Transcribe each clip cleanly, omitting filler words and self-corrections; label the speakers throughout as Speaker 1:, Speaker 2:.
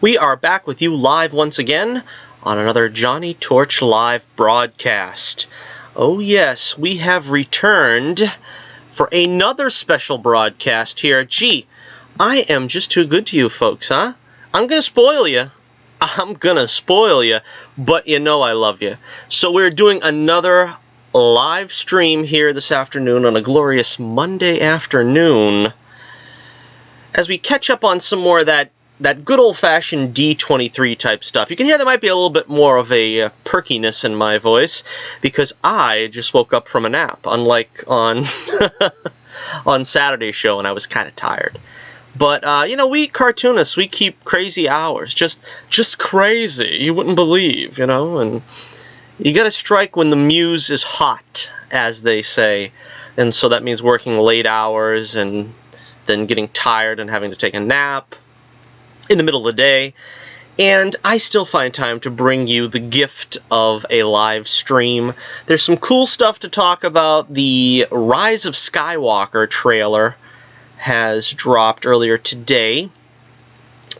Speaker 1: We are back with you live once again on another Johnny Torch Live broadcast. Oh yes, we have returned for another special broadcast here. Gee, I am just too good to you folks, huh? I'm gonna spoil you. But you know I love you. So we're doing another live stream here this afternoon on a glorious Monday afternoon as we catch up on some more of that good old-fashioned D23 type stuff. You can hear there might be a little bit more of a perkiness in my voice because I just woke up from a nap, unlike on on Saturday's show, and I was kind of tired. But you know, we cartoonists, we keep crazy hours, just crazy. You wouldn't believe, you know, and you got to strike when the muse is hot, as they say, and so that means working late hours and then getting tired and having to take a nap in the middle of the day, and I still find time to bring you the gift of a live stream. There's some cool stuff to talk about. The Rise of Skywalker trailer has dropped earlier today.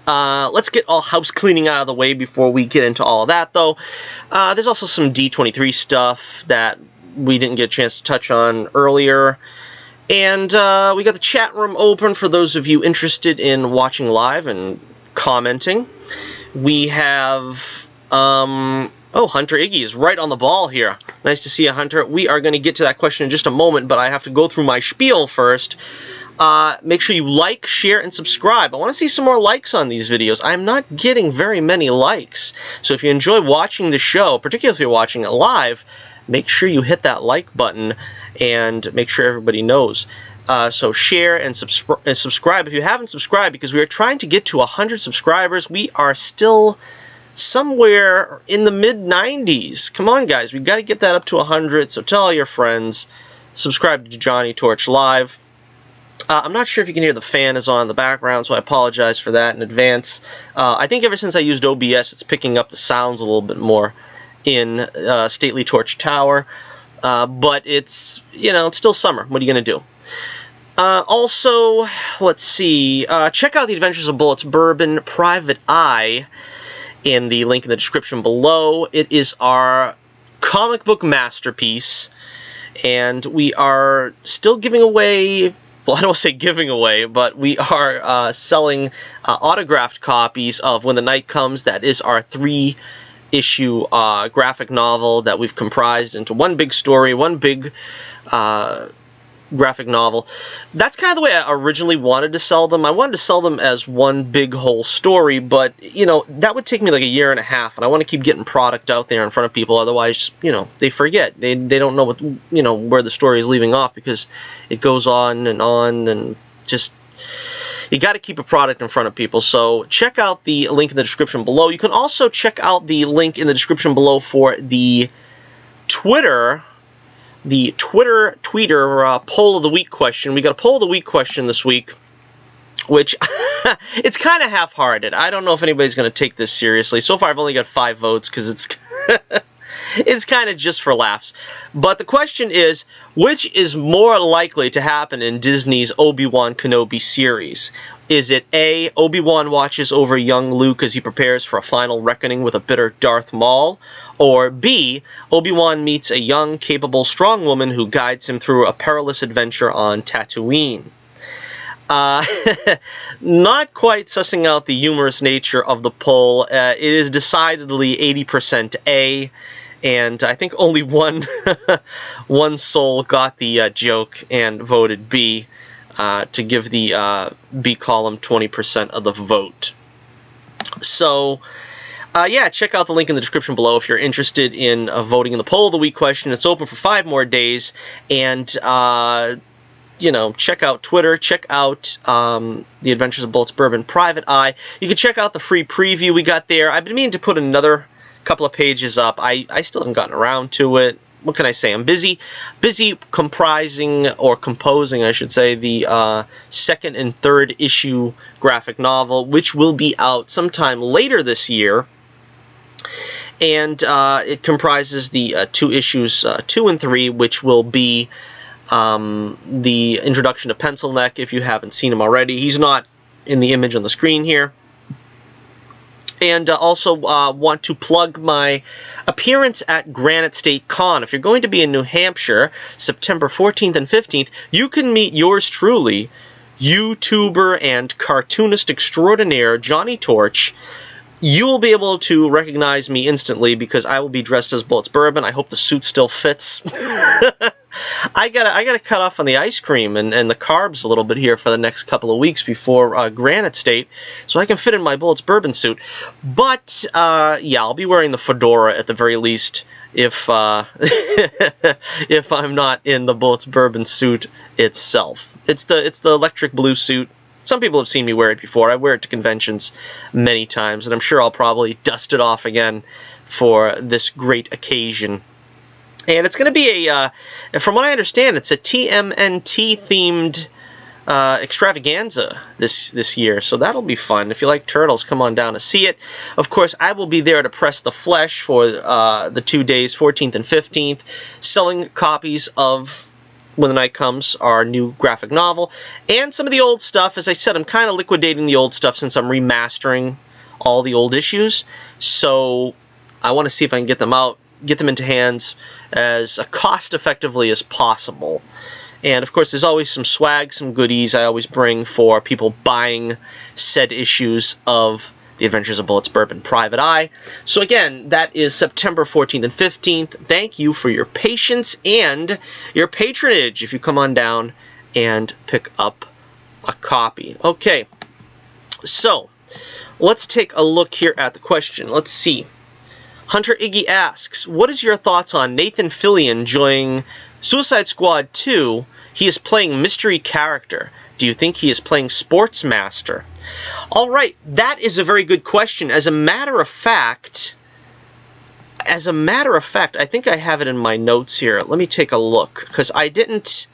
Speaker 1: Let's get all house cleaning out of the way before we get into all of that, though. There's also some D23 stuff that we didn't get a chance to touch on earlier. And we got the chat room open for those of you interested in watching live and commenting. We have, oh, Hunter Iggy is right on the ball here. Nice to see you, Hunter. We are going to get to that question in just a moment, but I have to go through my spiel first. Make sure you like, share, and subscribe. I want to see some more likes on these videos. I'm not getting very many likes. So if you enjoy watching the show, particularly if you're watching it live, make sure you hit that like button and make sure everybody knows. So share and subscribe if you haven't subscribed, because we are trying to get to 100 subscribers. We are still somewhere in the mid-90s. Come on, guys. We've got to get that up to 100, so tell all your friends. Subscribe to Johnny Torch Live. I'm not sure if you can hear the fan is on in the background, so I apologize for that in advance. I think ever since I used OBS, it's picking up the sounds a little bit more in Stately Torch Tower. But it's, you know, it's still summer. What are you going to do? Also, let's see. Check out The Adventures of Bullets Bourbon Private Eye in the link in the description below. It is our comic book masterpiece, and we are still giving away, well, I don't say giving away, but we are selling autographed copies of When the Night Comes. That is our 3-issue graphic novel that we've comprised into one big story, one big graphic novel. That's kind of the way I originally wanted to sell them. I wanted to sell them as one big whole story, but, you know, that would take me like a year and a half, and I want to keep getting product out there in front of people. Otherwise, you know, they forget. They don't know what, you know, where the story is leaving off, because it goes on, and just, you got to keep a product in front of people. So check out the link in the description below. You can also check out the link in the description below for the Twitter tweeter poll of the week question. We got a poll of the week question this week, which it's kind of half-hearted. I don't know if anybody's going to take this seriously. So far, I've only got 5 votes because it's it's kind of just for laughs. But the question is, which is more likely to happen in Disney's Obi-Wan Kenobi series? Is it A, Obi-Wan watches over young Luke as he prepares for a final reckoning with a bitter Darth Maul? Or B, Obi-Wan meets a young, capable, strong woman who guides him through a perilous adventure on Tatooine? Not quite sussing out the humorous nature of the poll. It is decidedly 80% A, and I think only one soul got the joke and voted B, to give the B column 20% of the vote. So, yeah, check out the link in the description below if you're interested in voting in the poll of the week question. It's open for 5 more days, and you know, check out Twitter, check out The Adventures of Bullets Bourbon Private Eye. You can check out the free preview we got there. I've been meaning to put another couple of pages up. I still haven't gotten around to it. What can I say? I'm busy comprising, or composing, I should say, the 2nd and 3rd issue graphic novel, which will be out sometime later this year. And it comprises the 2 issues, 2 and 3, which will be the introduction to Pencil Neck, if you haven't seen him already. He's not in the image on the screen here. And also want to plug my appearance at Granite State Con. If you're going to be in New Hampshire, September 14th and 15th, you can meet yours truly, YouTuber and cartoonist extraordinaire Johnny Torch. You will be able to recognize me instantly because I will be dressed as Bullets Bourbon. I hope the suit still fits. I gotta cut off on the ice cream and the carbs a little bit here for the next couple of weeks before Granite State, so I can fit in my Bullets Bourbon suit. But yeah, I'll be wearing the fedora at the very least if if I'm not in the Bullets Bourbon suit itself. It's the electric blue suit. Some people have seen me wear it before. I wear it to conventions many times, and I'm sure I'll probably dust it off again for this great occasion. And it's going to be from what I understand, it's a TMNT-themed extravaganza this year, so that'll be fun. If you like turtles, come on down to see it. Of course, I will be there to press the flesh for the 2 days, 14th and 15th, selling copies of When the Night Comes, our new graphic novel, and some of the old stuff. As I said, I'm kind of liquidating the old stuff since I'm remastering all the old issues, so I want to see if I can get them out, get them into hands as cost-effectively as possible. And, of course, there's always some swag, some goodies I always bring for people buying said issues of The Adventures of Bullets Bourbon Private Eye. So, again, that is September 14th and 15th. Thank you for your patience and your patronage if you come on down and pick up a copy. Okay, so let's take a look here at the question. Let's see. Hunter Iggy asks, what is your thoughts on Nathan Fillion joining Suicide Squad 2? He is playing mystery character. Do you think he is playing Sportsmaster? All right, that is a very good question. As a matter of fact, I think I have it in my notes here. Let me take a look, because I didn't,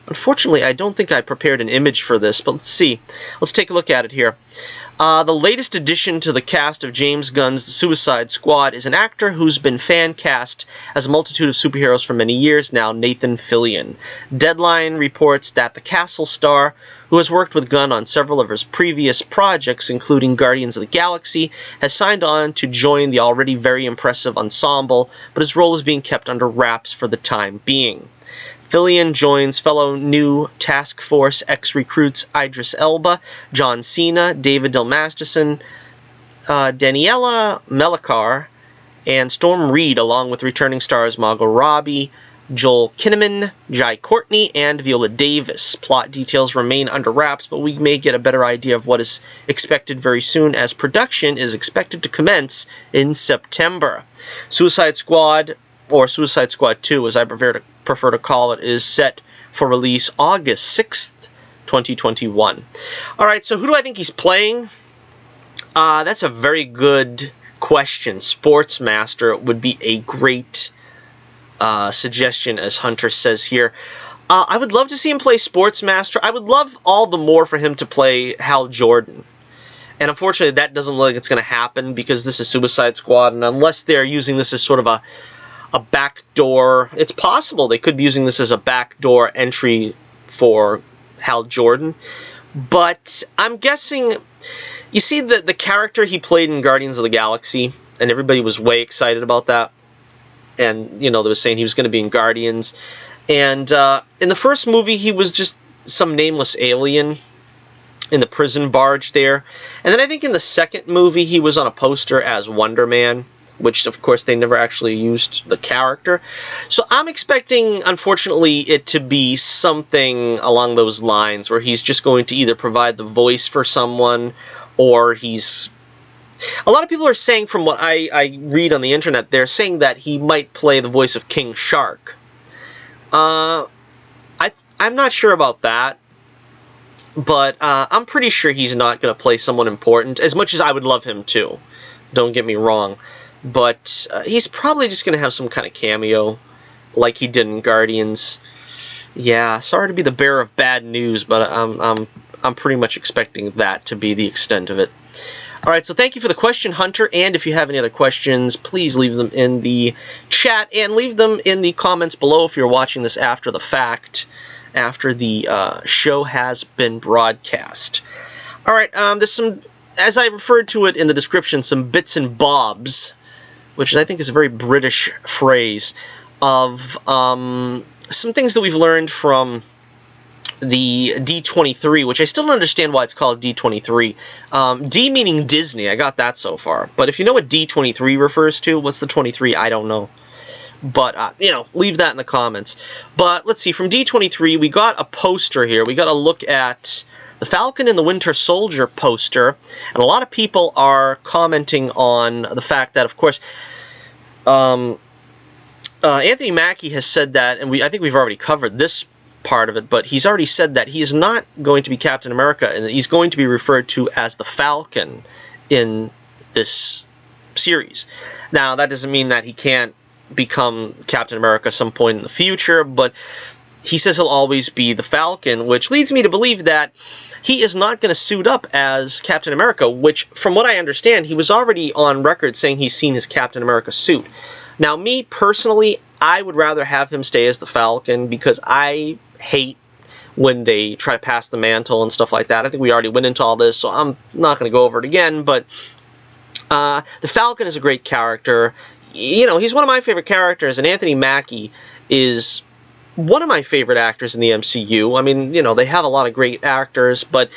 Speaker 1: unfortunately, I don't think I prepared an image for this, but let's see. Let's take a look at it here. The latest addition to the cast of James Gunn's The Suicide Squad is an actor who's been fan cast as a multitude of superheroes for many years now, Nathan Fillion. Deadline reports that the Castle star, who has worked with Gunn on several of his previous projects, including Guardians of the Galaxy, has signed on to join the already very impressive ensemble, but his role is being kept under wraps for the time being. Fillion joins fellow new Task Force ex-recruits Idris Elba, John Cena, David Del Masterson, Daniela Melchior, and Storm Reed, along with returning stars Margot Robbie, Joel Kinnaman, Jai Courtney, and Viola Davis. Plot details remain under wraps, but we may get a better idea of what is expected very soon, as production is expected to commence in September. Suicide Squad, or Suicide Squad 2, as I prefer to call it, is set for release August 6th, 2021. Alright, so who do I think he's playing? That's a very good question. Sportsmaster would be a great suggestion, as Hunter says here. I would love to see him play Sportsmaster. I would love all the more for him to play Hal Jordan. And unfortunately, that doesn't look like it's going to happen because this is Suicide Squad, and unless they're using this as sort of a backdoor, it's possible they could be using this as a backdoor entry for Hal Jordan. But I'm guessing, you see the character he played in Guardians of the Galaxy, and everybody was way excited about that. And, you know, they were saying he was going to be in Guardians. And in the first movie, he was just some nameless alien in the prison barge there. And then I think in the second movie, he was on a poster as Wonder Man, which, of course, they never actually used the character. So I'm expecting, unfortunately, it to be something along those lines, where he's just going to either provide the voice for someone, or he's... A lot of people are saying, from what I read on the internet, they're saying that he might play the voice of King Shark. I'm not sure about that, but I'm pretty sure he's not going to play someone important, as much as I would love him to. Don't get me wrong. But he's probably just going to have some kind of cameo, like he did in Guardians. Yeah, sorry to be the bearer of bad news, but I'm pretty much expecting that to be the extent of it. All right, so thank you for the question, Hunter, and if you have any other questions, please leave them in the chat, and leave them in the comments below if you're watching this after the fact, after the show has been broadcast. All right, there's some as I referred to it in the description, some bits and bobs, which I think is a very British phrase, of some things that we've learned from the D23, which I still don't understand why it's called D23. D meaning Disney, I got that so far. But if you know what D23 refers to, what's the 23? I don't know. But, you know, leave that in the comments. But, let's see, from D23, we got a poster here. We got a look at the Falcon and the Winter Soldier poster. And a lot of people are commenting on the fact that, of course, Anthony Mackie has said that, and I think we've already covered this part of it, but he's already said that he is not going to be Captain America, and that he's going to be referred to as the Falcon in this series. Now, that doesn't mean that he can't become Captain America at some point in the future, but he says he'll always be the Falcon, which leads me to believe that he is not going to suit up as Captain America, which, from what I understand, he was already on record saying he's seen his Captain America suit. Now, me, personally, I would rather have him stay as the Falcon, because I hate when they try to pass the mantle and stuff like that. I think we already went into all this, so I'm not going to go over it again, but the Falcon is a great character. You know, he's one of my favorite characters, and Anthony Mackie is one of my favorite actors in the MCU. I mean, you know, they have a lot of great actors, but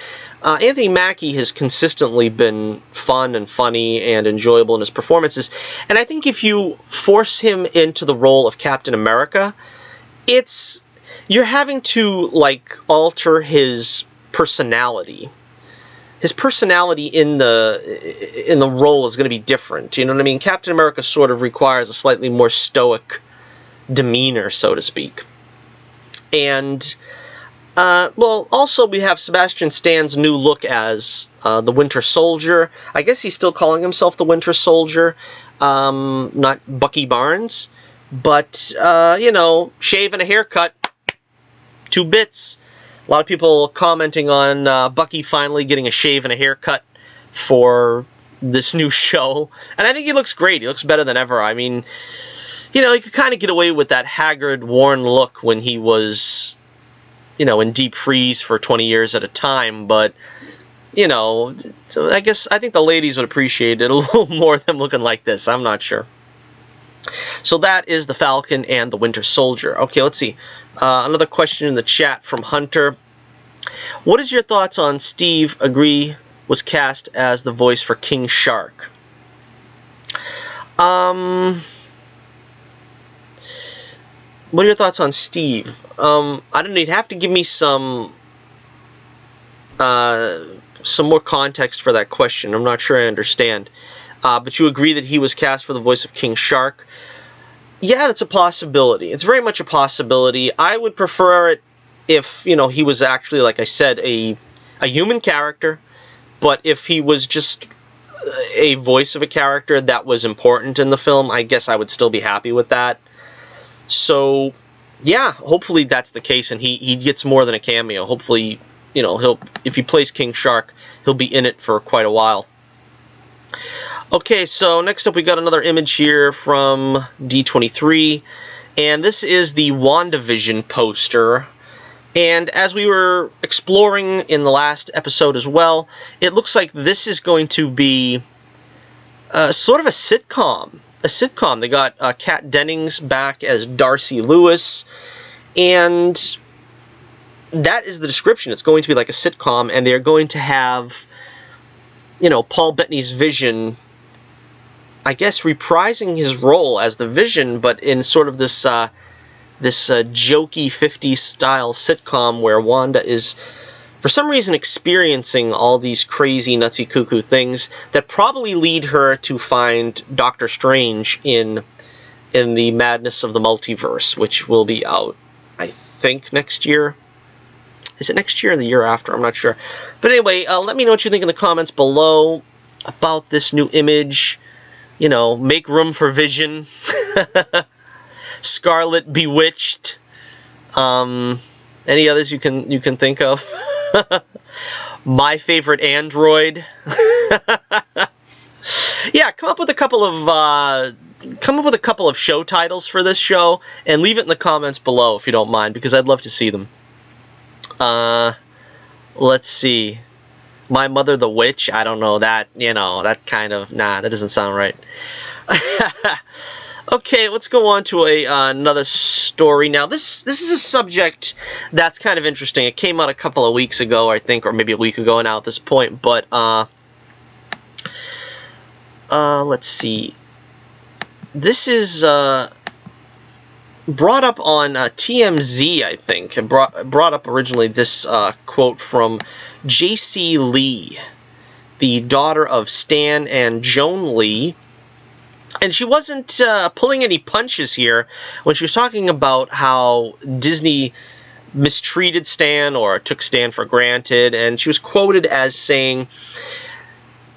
Speaker 1: Anthony Mackie has consistently been fun and funny and enjoyable in his performances. And I think if you force him into the role of Captain America, you're having to, like, alter his personality. His personality in the role is going to be different. You know what I mean? Captain America sort of requires a slightly more stoic demeanor, so to speak. And, well, also we have Sebastian Stan's new look as the Winter Soldier. I guess he's still calling himself the Winter Soldier, not Bucky Barnes. But, you know, shave and a haircut, 2 bits. A lot of people commenting on Bucky finally getting a shave and a haircut for this new show. And I think he looks great. He looks better than ever. I mean, you know, he could kind of get away with that haggard, worn look when he was, you know, in deep freeze for 20 years at a time. But, you know, so I think the ladies would appreciate it a little more than looking like this. I'm not sure. So that is the Falcon and the Winter Soldier. Okay, let's see. Another question in the chat from Hunter. What is your thoughts on Steve Agree was cast as the voice for King Shark? What are your thoughts on Steve? I don't know. You'd have to give me some more context for that question. I'm not sure I understand. But you agree that he was cast for the voice of King Shark? Yeah, that's a possibility. It's very much a possibility. I would prefer it if, you know, he was actually, like I said, a human character. But if he was just a voice of a character that was important in the film, I guess I would still be happy with that. So, yeah, hopefully that's the case, and he gets more than a cameo. Hopefully, you know, if he plays King Shark, he'll be in it for quite a while. Okay, so next up we got another image here from D23, and this is the WandaVision poster. And as we were exploring in the last episode as well, it looks like this is going to be sort of a sitcom. They got Kat Dennings back as Darcy Lewis, and that is the description. It's going to be like a sitcom, and they're going to have, you know, Paul Bettany's Vision, I guess, reprising his role as the Vision, but in sort of this jokey 50s style sitcom where Wanda is, for some reason, experiencing all these crazy, nutsy, cuckoo things that probably lead her to find Doctor Strange in the madness of the multiverse, which will be out, I think, next year. Is it next year or the year after? I'm not sure. But anyway, let me know what you think in the comments below about this new image. You know, make room for Vision. Scarlet Bewitched. Any others you can think of? My Favorite Android. Yeah, come up with a couple of show titles for this show and leave it in the comments below if you don't mind, because I'd love to see them. Let's see. My Mother the Witch, I don't know, that, that kind of, nah, that doesn't sound right. Okay, let's go on to another story now. This is a subject that's kind of interesting. It came out a couple of weeks ago, I think, or maybe a week ago now at this point, but, let's see. This is, brought up on TMZ, I think. It brought up originally this quote from J.C. Lee, the daughter of Stan and Joan Lee. And she wasn't pulling any punches here when she was talking about how Disney mistreated Stan or took Stan for granted. And she was quoted as saying,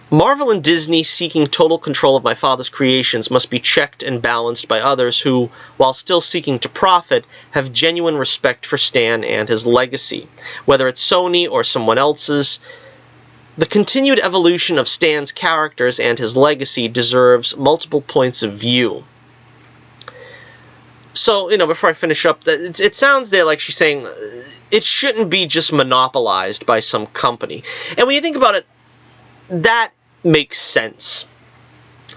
Speaker 1: "Marvel and Disney seeking total control of my father's creations must be checked and balanced by others who, while still seeking to profit, have genuine respect for Stan and his legacy. Whether it's Sony or someone else's, the continued evolution of Stan's characters and his legacy deserves multiple points of view." So, before I finish up, it sounds there like she's saying it shouldn't be just monopolized by some company. And when you think about it, that makes sense.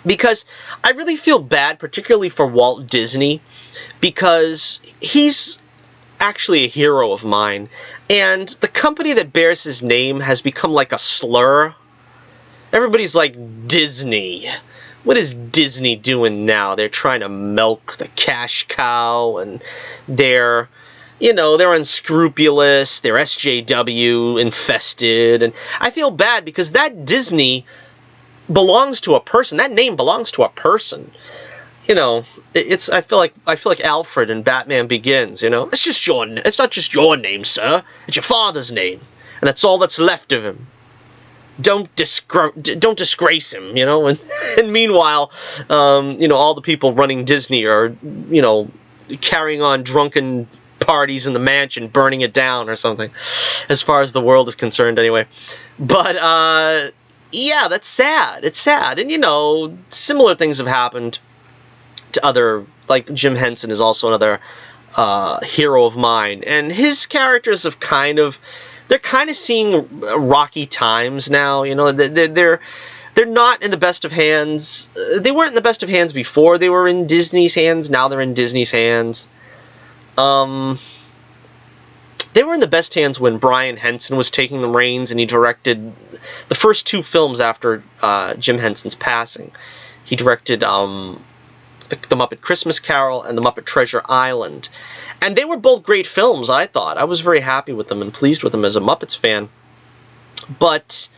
Speaker 1: Because I really feel bad, particularly for Walt Disney, because he's actually a hero of mine. And the company that bears his name has become like a slur. Everybody's like, Disney. What is Disney doing now? They're trying to milk the cash cow, and they're unscrupulous, they're SJW infested, and I feel bad because that Disney belongs to a person. That name belongs to a person. I feel like Alfred in Batman Begins. It's not just your name, sir. It's your father's name, and that's all that's left of him. Don't disgrace him. And meanwhile, all the people running Disney are, carrying on drunken parties in the mansion, burning it down or something, as far as the world is concerned anyway. But yeah, that's sad. It's sad. And similar things have happened to other, like Jim Henson is also another hero of mine, and his characters have they're kind of seeing rocky times now. They're not in the best of hands. They weren't in the best of hands before they were in Disney's hands. Now they're in Disney's hands. They were in the best hands when Brian Henson was taking the reins, and he directed the first two films after Jim Henson's passing. He directed The Muppet Christmas Carol and The Muppet Treasure Island. And they were both great films, I thought. I was very happy with them and pleased with them as a Muppets fan. But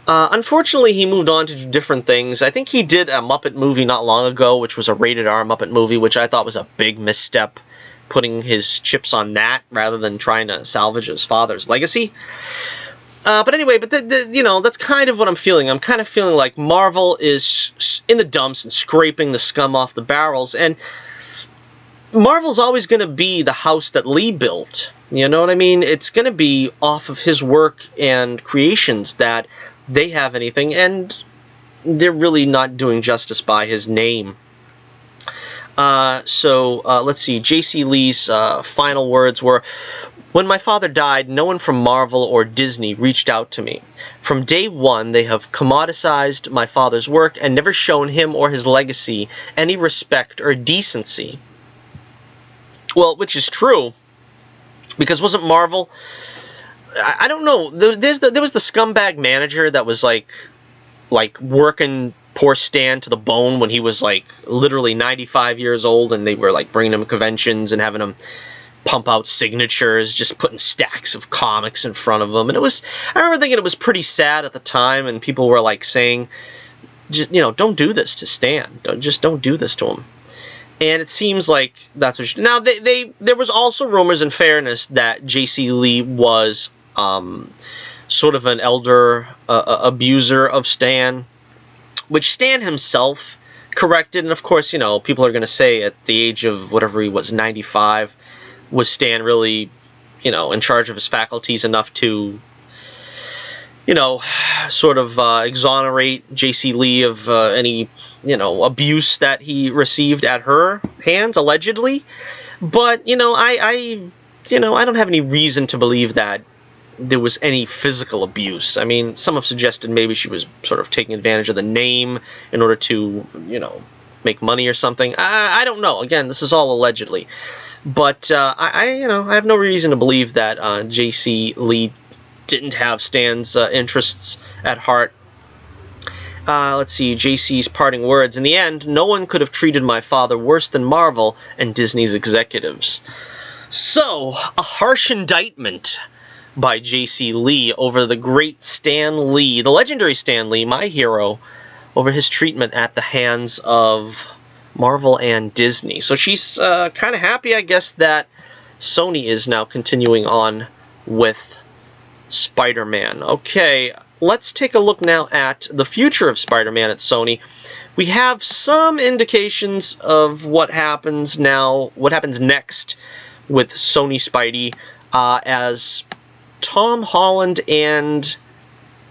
Speaker 1: unfortunately, he moved on to do different things. I think he did a Muppet movie not long ago, which was a rated R Muppet movie, which I thought was a big misstep, putting his chips on that rather than trying to salvage his father's legacy. But anyway, that's kind of what I'm feeling. I'm kind of feeling like Marvel is in the dumps and scraping the scum off the barrels, and Marvel's always going to be the house that Lee built. You know what I mean? It's going to be off of his work and creations that they have anything, and they're really not doing justice by his name. So let's see. J.C. Lee's final words were, "When my father died, no one from Marvel or Disney reached out to me. From day one, they have commoditized my father's work and never shown him or his legacy any respect or decency." Well, which is true, because wasn't Marvel... I don't know. There was the scumbag manager that was like working poor Stan to the bone when he was like literally 95 years old, and they were like bringing him to conventions and having him pump out signatures, just putting stacks of comics in front of him. And I remember thinking it was pretty sad at the time, and people were like saying, don't do this to Stan. Don't do this to him. And it seems like that's what... Now, there was also rumors, in fairness, that J.C. Lee was sort of an elder abuser of Stan, which Stan himself corrected. And of course, people are going to say at the age of whatever he was, 95, was Stan really, in charge of his faculties enough to, sort of exonerate J.C. Lee of any, abuse that he received at her hands, allegedly. But, I don't have any reason to believe that there was any physical abuse. I mean, some have suggested maybe she was sort of taking advantage of the name in order to, make money or something. I don't know. Again, this is all allegedly. But I have no reason to believe that J.C. Lee didn't have Stan's interests at heart. Let's see, JC's parting words. In the end, no one could have treated my father worse than Marvel and Disney's executives. So, a harsh indictment by J.C. Lee over the great Stan Lee, the legendary Stan Lee, my hero, over his treatment at the hands of Marvel and Disney. So she's kind of happy, I guess, that Sony is now continuing on with Spider-Man. Okay, let's take a look now at the future of Spider-Man at Sony. We have some indications of what happens next with Sony Spidey, as Tom Holland and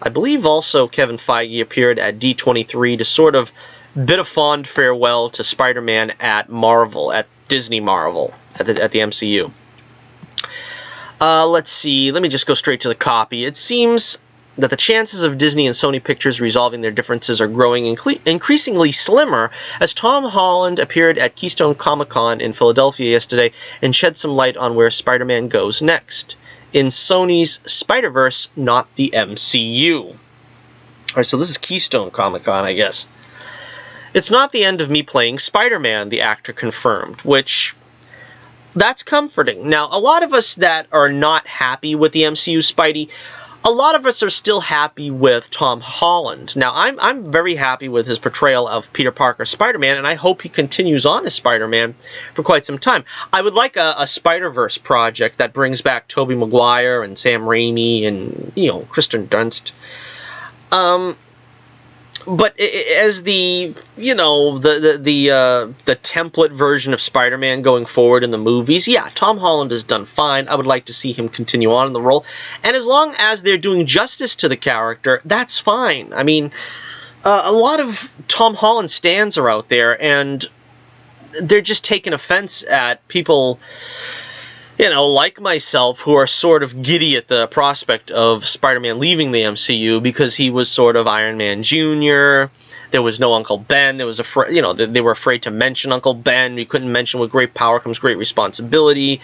Speaker 1: I believe also Kevin Feige appeared at D23 to sort of bid a fond farewell to Spider-Man at Marvel, at Disney Marvel, at the MCU. Let's see, let me just go straight to the copy. It seems that the chances of Disney and Sony Pictures resolving their differences are growing increasingly slimmer, as Tom Holland appeared at Keystone Comic-Con in Philadelphia yesterday and shed some light on where Spider-Man goes next in Sony's Spider-Verse, not the MCU. Alright, so this is Keystone Comic-Con, I guess. It's not the end of me playing Spider-Man, the actor confirmed, which, that's comforting. Now, a lot of us that are not happy with the MCU Spidey, a lot of us are still happy with Tom Holland. Now, I'm very happy with his portrayal of Peter Parker Spider-Man, and I hope he continues on as Spider-Man for quite some time. I would like a Spider-Verse project that brings back Tobey Maguire and Sam Raimi and, Kristen Dunst. But as the template version of Spider-Man going forward in the movies, yeah, Tom Holland has done fine. I would like to see him continue on in the role. And as long as they're doing justice to the character, that's fine. I mean, a lot of Tom Holland stans are out there, and they're just taking offense at people, like myself, who are sort of giddy at the prospect of Spider-Man leaving the MCU because he was sort of Iron Man Jr. There was no Uncle Ben. There was they were afraid to mention Uncle Ben. You couldn't mention with great power comes great responsibility.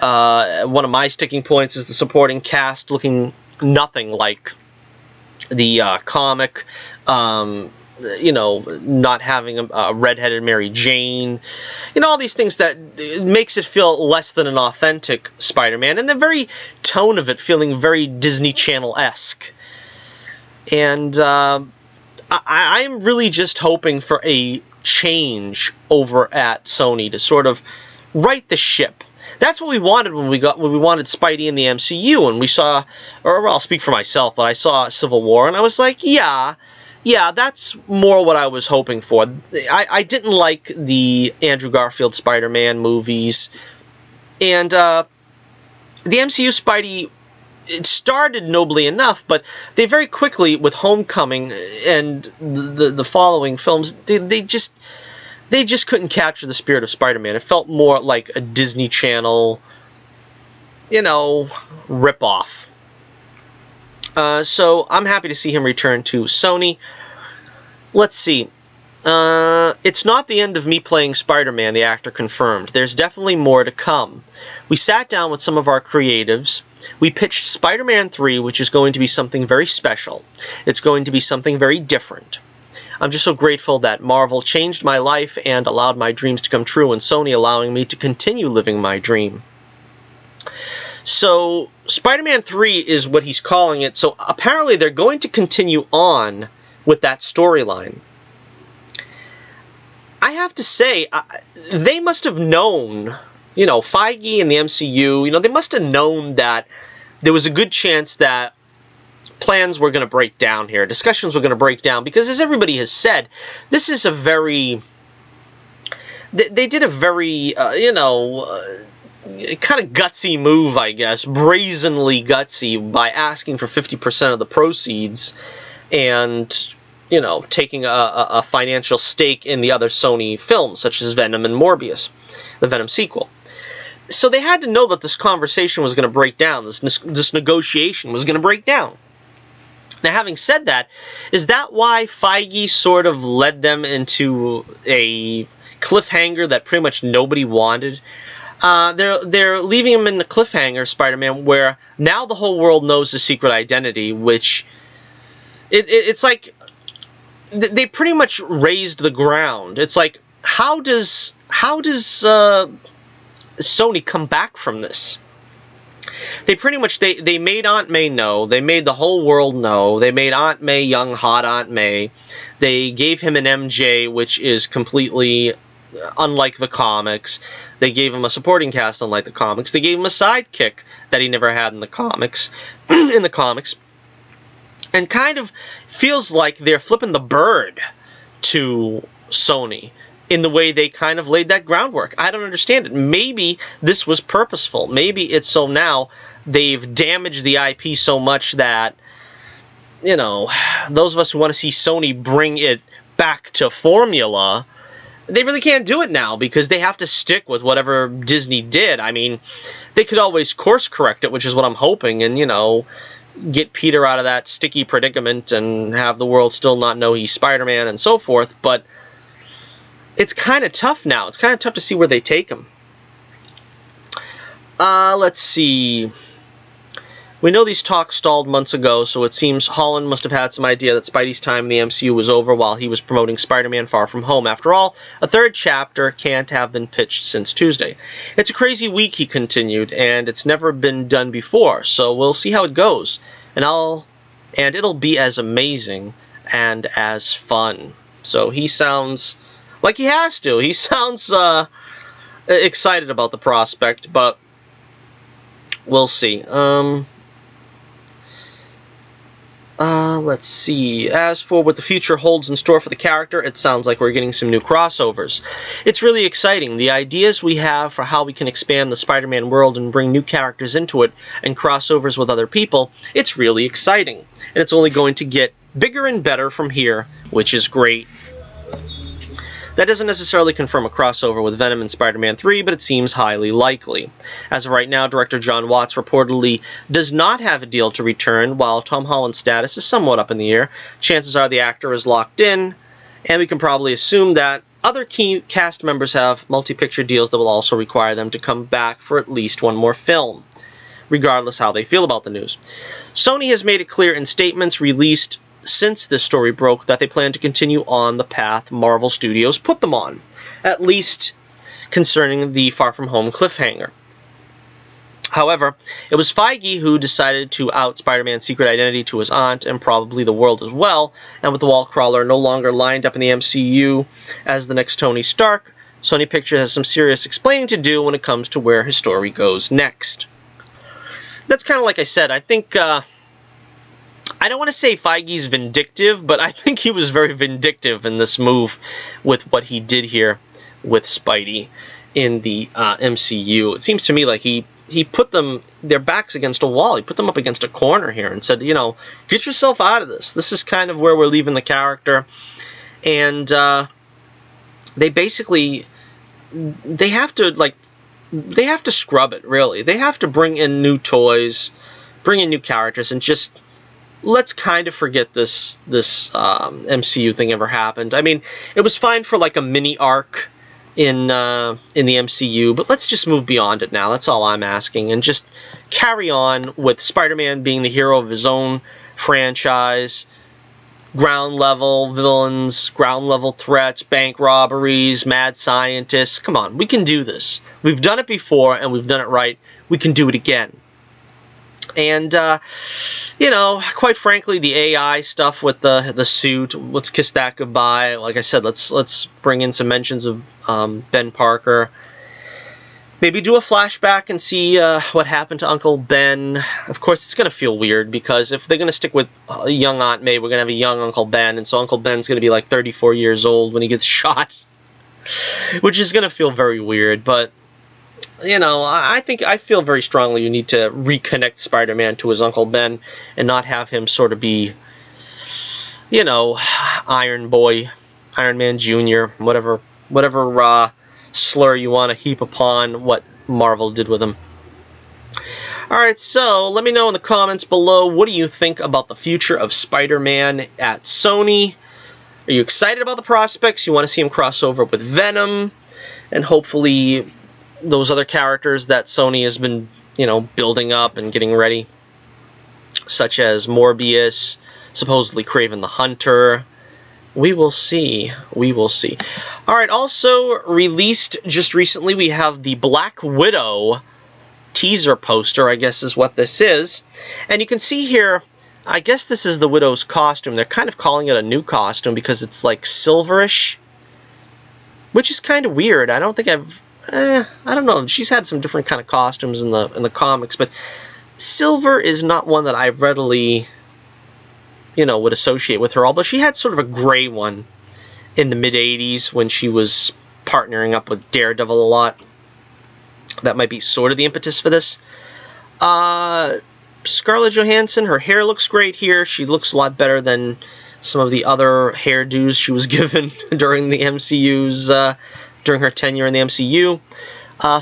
Speaker 1: One of my sticking points is the supporting cast looking nothing like the comic. Not having a redheaded Mary Jane, all these things that makes it feel less than an authentic Spider-Man, and the very tone of it feeling very Disney Channel-esque. And I'm really just hoping for a change over at Sony to sort of right the ship. That's what we wanted when we wanted Spidey in the MCU, and we saw, or I'll speak for myself, but I saw Civil War, and I was like, yeah, that's more what I was hoping for. I didn't like the Andrew Garfield Spider-Man movies. And the MCU Spidey, it started nobly enough, but they very quickly, with Homecoming and the following films, they just couldn't capture the spirit of Spider-Man. It felt more like a Disney Channel, ripoff. So I'm happy to see him return to Sony. Let's see. It's not the end of me playing Spider-Man, the actor confirmed. There's definitely more to come. We sat down with some of our creatives. We pitched Spider-Man 3, which is going to be something very special. It's going to be something very different. I'm just so grateful that Marvel changed my life and allowed my dreams to come true, and Sony allowing me to continue living my dream. So, Spider-Man 3 is what he's calling it, so apparently they're going to continue on with that storyline. I have to say, they must have known, Feige and the MCU, they must have known that there was a good chance that plans were going to break down here, discussions were going to break down, because as everybody has said, this is a very, they did a very, kind of gutsy move, I guess, brazenly gutsy, by asking for 50% of the proceeds and, taking a financial stake in the other Sony films, such as Venom and Morbius, the Venom sequel. So they had to know that this conversation was going to break down, this negotiation was going to break down. Now, having said that, is that why Feige sort of led them into a cliffhanger that pretty much nobody wanted? They're leaving him in the cliffhanger, Spider-Man, where now the whole world knows the secret identity, which it's like they pretty much raised the ground. It's like, how does Sony come back from this? They pretty much, they made Aunt May know. They made the whole world know. They made Aunt May young, hot Aunt May. They gave him an MJ, which is completely unlike the comics. They gave him a supporting cast unlike the comics. They gave him a sidekick that he never had in the comics. And kind of feels like they're flipping the bird to Sony in the way they kind of laid that groundwork. I don't understand it. Maybe this was purposeful. Maybe it's so now they've damaged the IP so much that, you know, those of us who want to see Sony bring it back to formula, they really can't do it now because they have to stick with whatever Disney did. I mean, they could always course correct it, which is what I'm hoping, and, you know, get Peter out of that sticky predicament and have the world still not know he's Spider-Man and so forth, but it's kind of tough now. It's kind of tough to see where they take him. Let's see. We know these talks stalled months ago, so it seems Holland must have had some idea that Spidey's time in the MCU was over while he was promoting Spider-Man Far From Home. After all, a third chapter can't have been pitched since Tuesday. It's a crazy week, he continued, and it's never been done before, so we'll see how it goes. And it'll be as amazing and as fun. So he sounds like he has to. He sounds excited about the prospect, but we'll see. Let's see. As for what the future holds in store for the character, it sounds like we're getting some new crossovers. It's really exciting. The ideas we have for how we can expand the Spider-Man world and bring new characters into it and crossovers with other people, it's really exciting. And it's only going to get bigger and better from here, which is great. That doesn't necessarily confirm a crossover with Venom and Spider-Man 3, but it seems highly likely. As of right now, director John Watts reportedly does not have a deal to return, while Tom Holland's status is somewhat up in the air. Chances are the actor is locked in, and we can probably assume that other key cast members have multi-picture deals that will also require them to come back for at least one more film, regardless how they feel about the news. Sony has made it clear in statements released since this story broke that they plan to continue on the path Marvel Studios put them on, at least concerning the Far From Home cliffhanger. However, it was Feige who decided to out Spider-Man's secret identity to his aunt and probably the world as well, and with the wall crawler no longer lined up in the MCU as the next Tony Stark, Sony Pictures has some serious explaining to do when it comes to where his story goes next. That's kind of like I said, I think I don't want to say Feige's vindictive, but I think he was very vindictive in this move with what he did here with Spidey in the MCU. It seems to me like he put their backs against a wall. He put them up against a corner here and said, you know, get yourself out of this. This is kind of where we're leaving the character. And they basically, they have to scrub it, really. They have to bring in new toys, bring in new characters, and just let's kind of forget this MCU thing ever happened. I mean, it was fine for like a mini arc in the MCU, but let's just move beyond it now. That's all I'm asking, and just carry on with Spider-Man being the hero of his own franchise. Ground level villains, ground level threats, bank robberies, mad scientists. Come on, we can do this. We've done it before, and we've done it right. We can do it again. And, you know, quite frankly, the AI stuff with the suit, let's kiss that goodbye. Like I said, let's bring in some mentions of Ben Parker. Maybe do a flashback and see what happened to Uncle Ben. Of course, it's going to feel weird, because if they're going to stick with young Aunt May, we're going to have a young Uncle Ben, and so Uncle Ben's going to be like 34 years old when he gets shot, which is going to feel very weird, but you know, I feel very strongly you need to reconnect Spider-Man to his Uncle Ben and not have him sort of be, you know, Iron Boy, Iron Man Jr., whatever slur you want to heap upon what Marvel did with him. Alright, so let me know in the comments below, what do you think about the future of Spider-Man at Sony? Are you excited about the prospects? You want to see him cross over with Venom? And hopefully those other characters that Sony has been, you know, building up and getting ready, such as Morbius, supposedly Kraven the Hunter. We will see. We will see. Alright, also released just recently, we have the Black Widow teaser poster, I guess is what this is. And you can see here, I guess this is the Widow's costume. They're kind of calling it a new costume because it's like silverish, which is kind of weird. I don't think I don't know. She's had some different kind of costumes in the comics, but silver is not one that I readily, you know, would associate with her. Although she had sort of a gray one in the mid-'80s when she was partnering up with Daredevil a lot. That might be sort of the impetus for this. Scarlett Johansson, her hair looks great here. She looks a lot better than some of the other hairdos she was given during the MCU's, during her tenure in the MCU.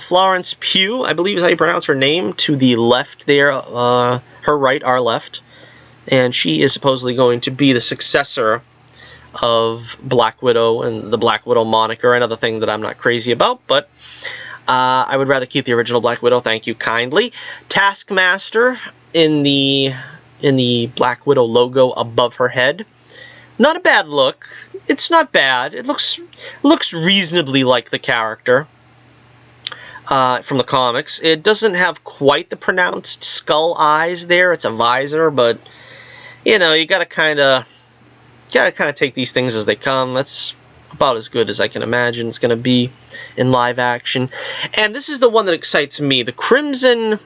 Speaker 1: Florence Pugh, I believe is how you pronounce her name, to the left there, her right, our left. And she is supposedly going to be the successor of Black Widow and the Black Widow moniker, another thing that I'm not crazy about, but I would rather keep the original Black Widow, thank you kindly. Taskmaster in the Black Widow logo above her head. Not a bad look. It's not bad. It looks reasonably like the character from the comics. It doesn't have quite the pronounced skull eyes there. It's a visor, but you know, you gotta kind of take these things as they come. That's about as good as I can imagine it's going to be in live action. And this is the one that excites me. The Crimson,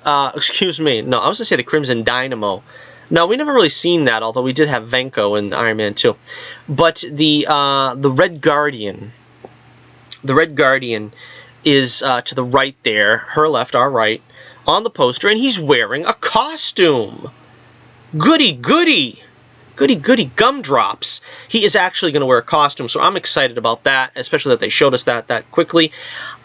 Speaker 1: excuse me, no, I was going to say the Crimson Dynamo. No, we never really seen that, although we did have Venko in Iron Man 2. But the Red Guardian, is to the right there, her left, our right, on the poster, and he's wearing a costume. Goody, goody. Goody, goody, gumdrops. He is actually going to wear a costume, so I'm excited about that, especially that they showed us that quickly.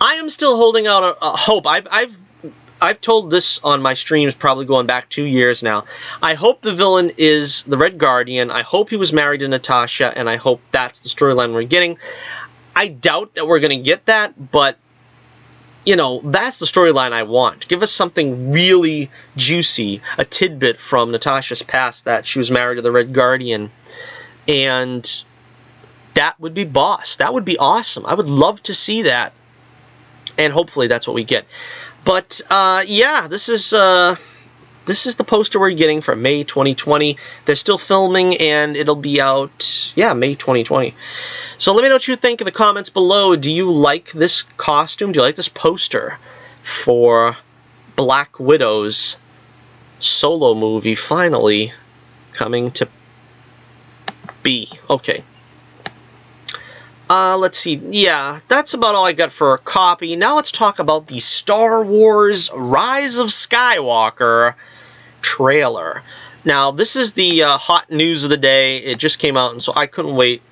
Speaker 1: I am still holding out a hope. I've told this on my streams probably going back 2 years now. I hope the villain is the Red Guardian. I hope he was married to Natasha, and I hope that's the storyline we're getting. I doubt that we're going to get that, but you know, that's the storyline I want. Give us something really juicy, a tidbit from Natasha's past that she was married to the Red Guardian, and that would be boss. That would be awesome. I would love to see that, and hopefully that's what we get. But yeah, this is the poster we're getting for May 2020. They're still filming, and it'll be out, yeah, May 2020. So let me know what you think in the comments below. Do you like this costume? Do you like this poster for Black Widow's solo movie finally coming to be? Okay. Let's see. Yeah, that's about all I got for a copy. Now let's talk about the Star Wars Rise of Skywalker trailer. Now, this is the hot news of the day. It just came out, and so I couldn't wait.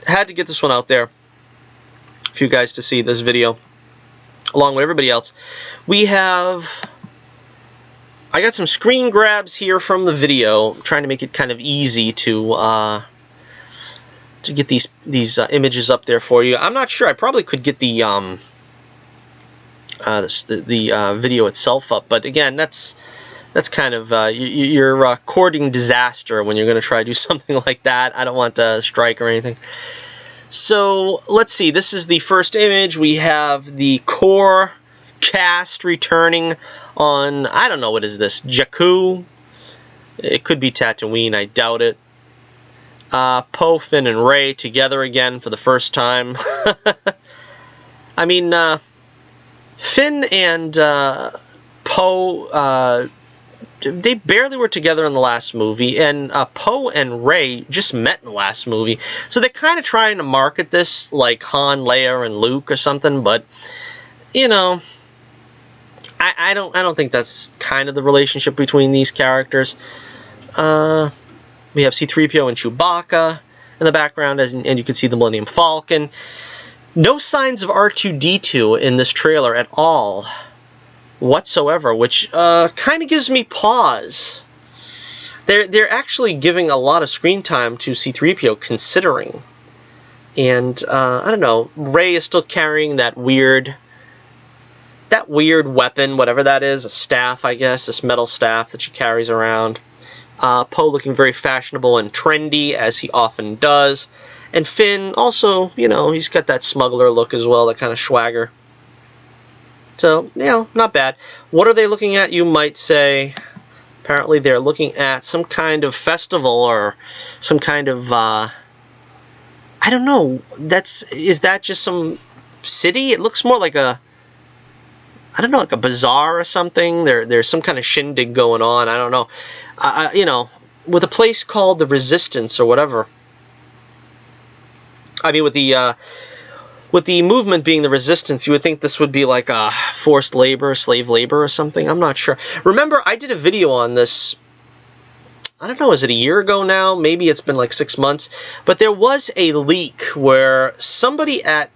Speaker 1: Had to get this one out there for you guys to see this video, along with everybody else. We have... I got some screen grabs here from the video, trying to make it kind of easy to get these images up there for you. I'm not sure. I probably could get the video itself up, but again, that's kind of you're courting disaster when you're going to try to do something like that. I don't want to strike or anything. So let's see. This is the first image. We have the core cast returning on, I don't know, what is this, Jakku? It could be Tatooine. I doubt it. Poe, Finn, and Rey together again for the first time. I mean, Finn and Poe, they barely were together in the last movie, and Poe and Rey just met in the last movie. So they're kind of trying to market this like Han, Leia, and Luke or something, but, you know, I don't think that's kind of the relationship between these characters. We have C-3PO and Chewbacca in the background, and you can see the Millennium Falcon. No signs of R2-D2 in this trailer at all whatsoever, which kind of gives me pause. They're actually giving a lot of screen time to C-3PO, considering. And I don't know, Rey is still carrying that weird weapon, whatever that is, a staff, I guess, this metal staff that she carries around. Poe looking very fashionable and trendy, as he often does. And Finn also, you know, he's got that smuggler look as well, that kind of swagger. So, you know, not bad. What are they looking at, you might say? Apparently they're looking at some kind of festival or some kind of, I don't know, is that just some city? It looks more like a, I don't know, like a bazaar or something. There's some kind of shindig going on. I don't know. You know, with a place called the Resistance or whatever. I mean, with the movement being the Resistance, you would think this would be like a forced labor, slave labor or something. I'm not sure. Remember, I did a video on this, I don't know, is it a year ago now? Maybe it's been like 6 months. But there was a leak where somebody at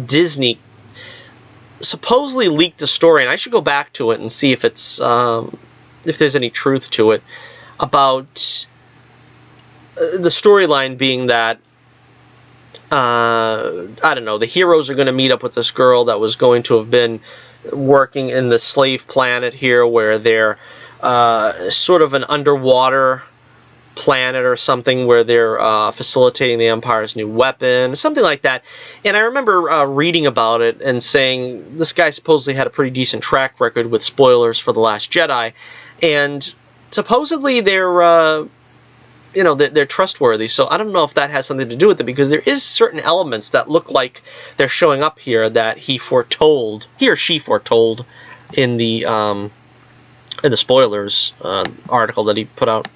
Speaker 1: Disney supposedly leaked a story, and I should go back to it and see if it's if there's any truth to it, about the storyline being that I don't know, the heroes are going to meet up with this girl that was going to have been working in the slave planet here, where they're sort of an underwater planet or something, where they're facilitating the Empire's new weapon, something like that. And I remember reading about it and saying this guy supposedly had a pretty decent track record with spoilers for The Last Jedi, and supposedly they're you know, they're trustworthy. So I don't know if that has something to do with it, because there is certain elements that look like they're showing up here that he or she foretold in the spoilers article that he put out.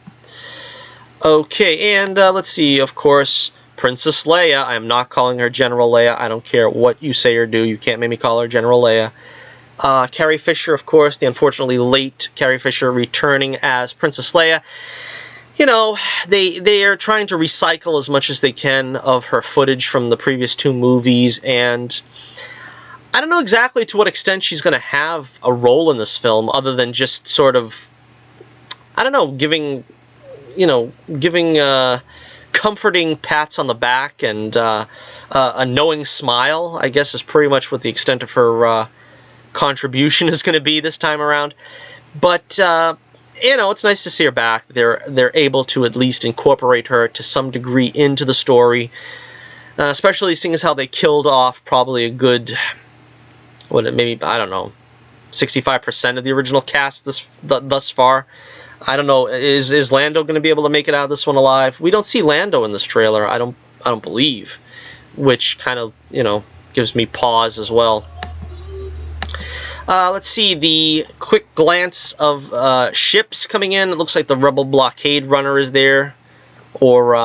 Speaker 1: Okay, and let's see, of course, Princess Leia. I'm not calling her General Leia. I don't care what you say or do. You can't make me call her General Leia. Carrie Fisher, of course, the unfortunately late Carrie Fisher, returning as Princess Leia. You know, they are trying to recycle as much as they can of her footage from the previous 2 movies, and I don't know exactly to what extent she's going to have a role in this film, other than just sort of, I don't know, giving comforting pats on the back and a knowing smile, I guess, is pretty much what the extent of her contribution is going to be this time around. But you know, it's nice to see her back. They're able to at least incorporate her to some degree into the story, especially seeing as how they killed off probably a good, maybe, I don't know, 65% of the original cast thus far. I don't know, is Lando going to be able to make it out of this one alive? We don't see Lando in this trailer, I don't believe, which kind of, you know, gives me pause as well. Let's see, the quick glance of ships coming in. It looks like the Rebel blockade runner is there, or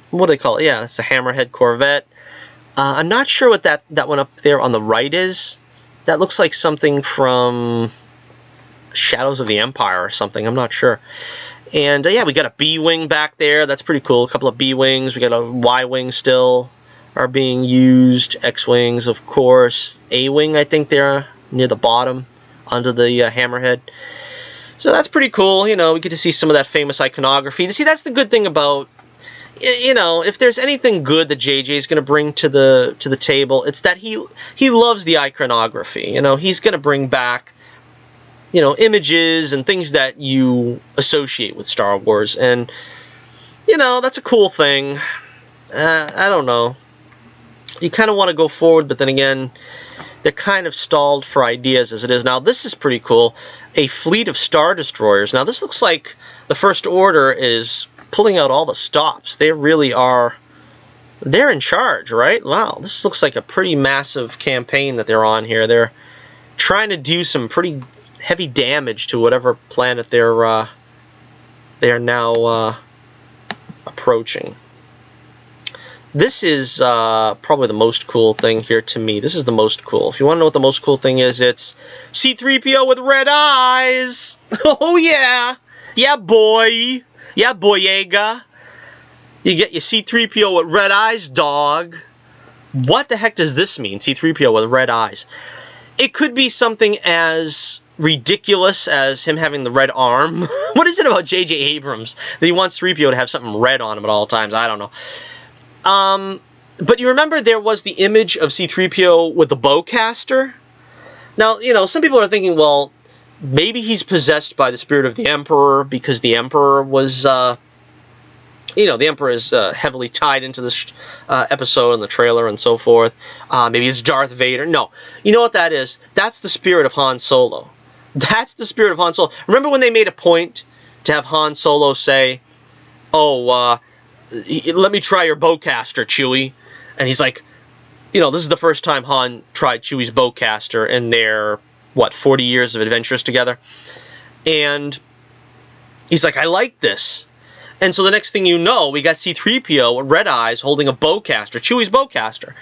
Speaker 1: what do they call it? Yeah, it's a Hammerhead Corvette. I'm not sure what that one up there on the right is. That looks like something from Shadows of the Empire or something. I'm not sure. And yeah, we got a B-wing back there. That's pretty cool. A couple of B-wings. We got a Y-wing still are being used. X-wings, of course. A-wing, I think they're near the bottom, under the Hammerhead. So that's pretty cool. You know, we get to see some of that famous iconography. See, that's the good thing about, you know, if there's anything good that JJ is going to bring to the table, it's that he loves the iconography. You know, he's going to bring back, you know, images and things that you associate with Star Wars, and you know, that's a cool thing. I don't know. You kind of want to go forward, but then again, they're kind of stalled for ideas as it is. Now, this is pretty cool. A fleet of Star Destroyers. Now, this looks like the First Order is pulling out all the stops. They really are. They're in charge, right? Wow, this looks like a pretty massive campaign that they're on here. They're trying to do some pretty heavy damage to whatever planet they're now approaching. This is probably the most cool thing here to me. This is the most cool. If you want to know what the most cool thing is, it's C-3PO with red eyes. Oh, yeah. Yeah, boy. Yeah, boyega. You get your C-3PO with red eyes, dog. what the heck does this mean? C-3PO with red eyes. It could be something as ridiculous as him having the red arm. What is it about J.J. Abrams that he wants 3PO to have something red on him at all times? I don't know. But you remember there was the image of C-3PO with the bowcaster? Now, you know, some people are thinking, well, maybe he's possessed by the spirit of the Emperor because the Emperor was, you know, the Emperor is heavily tied into this episode and the trailer and so forth. Maybe it's Darth Vader. No. You know what that is? That's the spirit of Han Solo. That's the spirit of Han Solo. Remember when they made a point to have Han Solo say, oh, let me try your bowcaster, Chewie. And he's like, you know, this is the first time Han tried Chewie's bowcaster in their, 40 years of adventures together. And he's like, I like this. And so the next thing you know, we got C-3PO with red eyes holding a bowcaster, Chewie's bowcaster.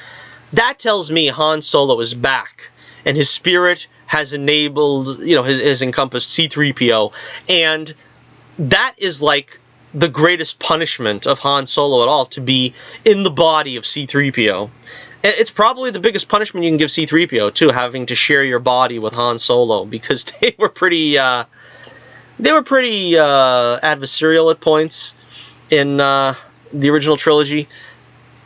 Speaker 1: That tells me Han Solo is back. And his spirit has enabled, you know, has encompassed C-3PO. And that is like the greatest punishment of Han Solo at all, to be in the body of C-3PO. It's probably the biggest punishment you can give C-3PO, too, having to share your body with Han Solo, because they were pretty adversarial at points in the original trilogy.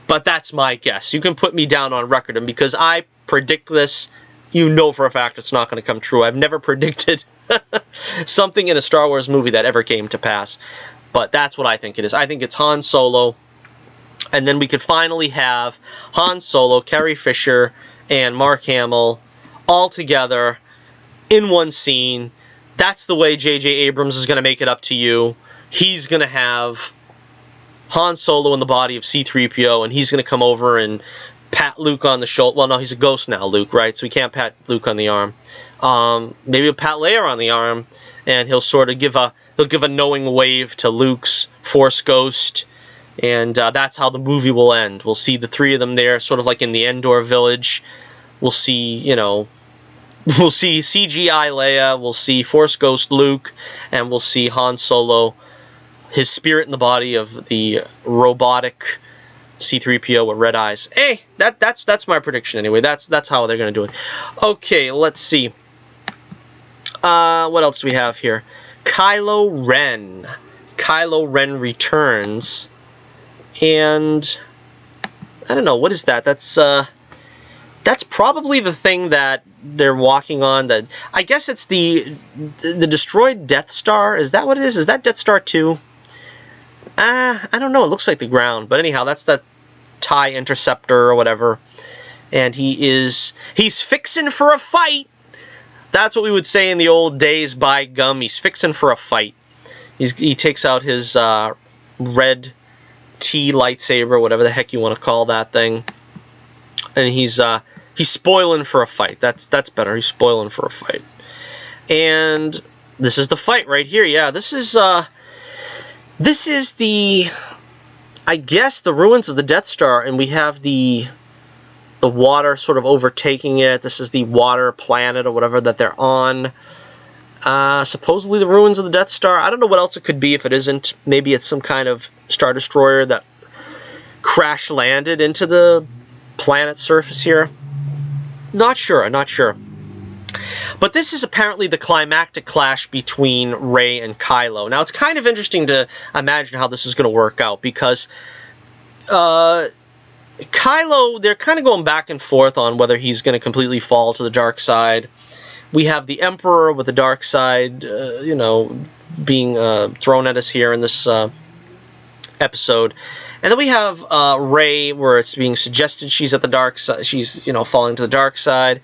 Speaker 1: But that's my guess. You can put me down on record, and because I predict this, you know for a fact it's not going to come true. I've never predicted something in a Star Wars movie that ever came to pass. But that's what I think it is. I think it's Han Solo. And then we could finally have Han Solo, Carrie Fisher, and Mark Hamill all together in one scene. That's the way J.J. Abrams is going to make it up to you. He's going to have Han Solo in the body of C-3PO, and he's going to come over and pat Luke on the shoulder. Well, no, he's a ghost now, Luke, right? So we can't pat Luke on the arm. Maybe he'll pat Leia on the arm, and he'll sort of give a knowing wave to Luke's Force ghost, and that's how the movie will end. We'll see the three of them there, sort of like in the Endor village. We'll see, you know, we'll see CGI Leia, we'll see Force ghost Luke, and we'll see Han Solo, his spirit in the body of the robotic C-3PO with red eyes. Hey, that's my prediction anyway. That's how they're going to do it. Okay, let's see. What else do we have here? Kylo Ren. Kylo Ren returns. And I don't know, what is that? That's probably the thing that they're walking on. That I guess it's the destroyed Death Star. Is that what it is? Is that Death Star 2? I don't know. It looks like the ground. But anyhow, that's the TIE Interceptor or whatever. And he's fixing for a fight. That's what we would say in the old days by gum. He's fixing for a fight. He takes out his red T lightsaber, whatever the heck you want to call that thing. And he's spoiling for a fight. That's better. He's spoiling for a fight. And this is the fight right here. Yeah, this is the, I guess, the ruins of the Death Star, and we have the water sort of overtaking it. This is the water planet or whatever that they're on. Supposedly the ruins of the Death Star. I don't know what else it could be if it isn't. Maybe it's some kind of Star Destroyer that crash landed into the planet's surface here. Not sure. But this is apparently the climactic clash between Rey and Kylo. Now, it's kind of interesting to imagine how this is going to work out, because Kylo, they're kind of going back and forth on whether he's going to completely fall to the dark side. We have the Emperor with the dark side, you know, being thrown at us here in this episode. And then we have Rey, where it's being suggested she's at the dark side. She's, you know, falling to the dark side.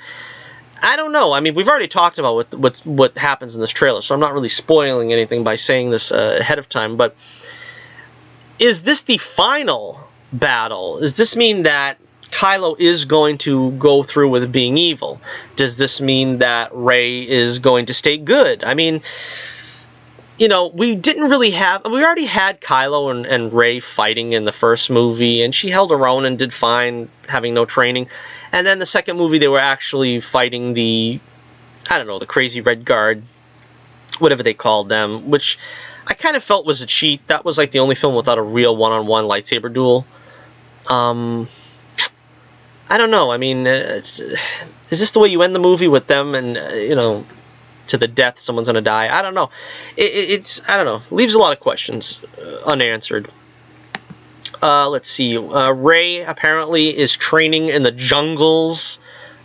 Speaker 1: I don't know. I mean, we've already talked about what happens in this trailer, so I'm not really spoiling anything by saying this ahead of time. But is this the final battle? Does this mean that Kylo is going to go through with being evil? Does this mean that Rey is going to stay good? I mean, you know, we already had Kylo and Rey fighting in the first movie, and she held her own and did fine, having no training. And then the second movie, they were actually fighting the Crazy Red Guard, whatever they called them, which I kind of felt was a cheat. That was like the only film without a real one-on-one lightsaber duel. I don't know. I mean, is this the way you end the movie with them and, you know, to the death, someone's going to die? I don't know. I don't know. Leaves a lot of questions unanswered. Let's see. Rey apparently is training in the jungles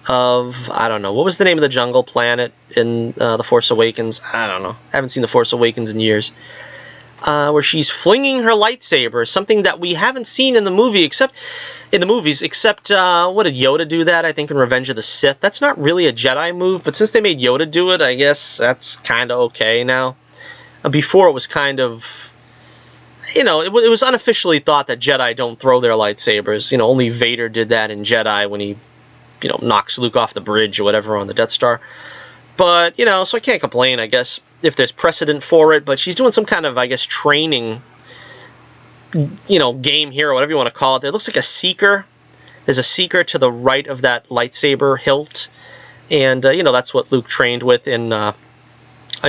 Speaker 1: of, I don't know, what was the name of the jungle planet in The Force Awakens? I don't know. I haven't seen The Force Awakens in years. Where she's flinging her lightsaber, something that we haven't seen in the movie, except what did Yoda do that? I think in Revenge of the Sith. That's not really a Jedi move, but since they made Yoda do it, I guess that's kind of okay now. Before it was kind of, you know, it was unofficially thought that Jedi don't throw their lightsabers. You know, only Vader did that in Jedi when he, you know, knocks Luke off the bridge or whatever on the Death Star. But, you know, so I can't complain, I guess, if there's precedent for it. But she's doing some kind of, I guess, training, you know, game here, or whatever you want to call it. It looks like a seeker. There's a seeker to the right of that lightsaber hilt. And, you know, that's what Luke trained with in A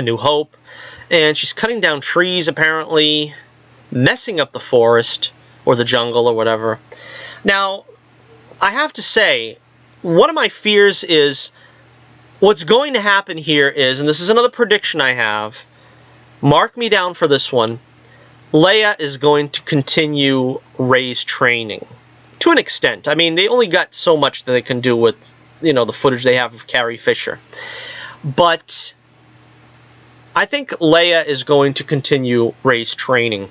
Speaker 1: New Hope. And she's cutting down trees, apparently, messing up the forest or the jungle or whatever. Now, I have to say, one of my fears is what's going to happen here is, and this is another prediction I have, mark me down for this one, Leia is going to continue Rey's training. To an extent. I mean, they only got so much that they can do with, you know, the footage they have of Carrie Fisher. But I think Leia is going to continue Rey's training.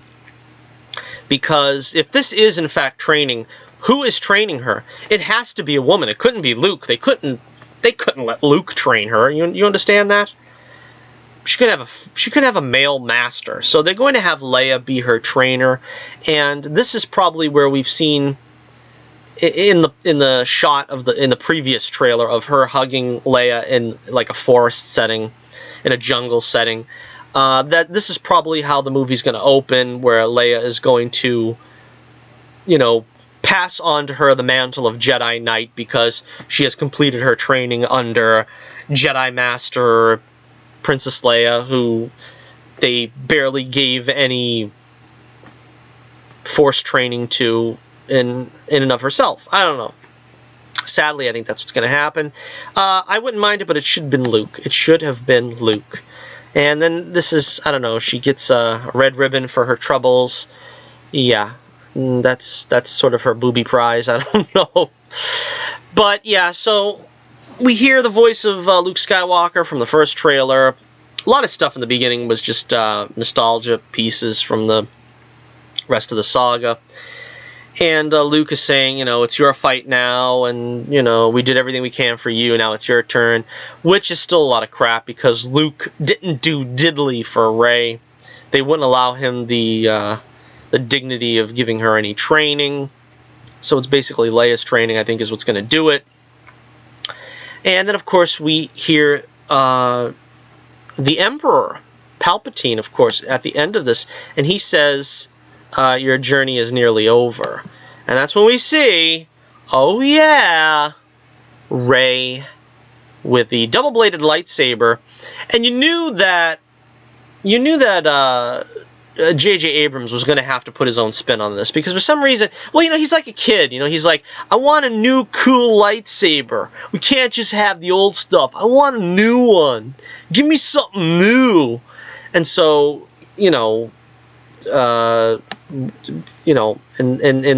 Speaker 1: Because if this is, in fact, training, who is training her? It has to be a woman. It couldn't be Luke. They couldn't let Luke train her. You understand that? She couldn't have a male master. So they're going to have Leia be her trainer. And this is probably where we've seen in the shot of in the previous trailer of her hugging Leia in like a forest setting, in a jungle setting. That this is probably how the movie's going to open, where Leia is going to, you know, pass on to her the mantle of Jedi Knight because she has completed her training under Jedi Master Princess Leia, who they barely gave any Force training to in and of herself. I don't know. Sadly, I think that's what's going to happen. I wouldn't mind it, but it should have been Luke. It should have been Luke. And then this is, I don't know, she gets a red ribbon for her troubles. Yeah. That's sort of her booby prize. I don't know. But yeah, so we hear the voice of Luke Skywalker from the first trailer. A lot of stuff in the beginning was just nostalgia pieces from the rest of the saga. And Luke is saying, you know, it's your fight now, and, you know, we did everything we can for you, now it's your turn. Which is still a lot of crap, because Luke didn't do diddly for Rey. They wouldn't allow him the dignity of giving her any training. So it's basically Leia's training, I think, is what's going to do it. And then, of course, we hear the Emperor, Palpatine, of course, at the end of this. And he says, your journey is nearly over. And that's when we see, oh yeah, Rey with the double-bladed lightsaber. And you knew that J.J. Abrams was going to have to put his own spin on this, because for some reason, well, you know, he's like a kid, you know, he's like, I want a new cool lightsaber. We can't just have the old stuff. I want a new one. Give me something new. And so, in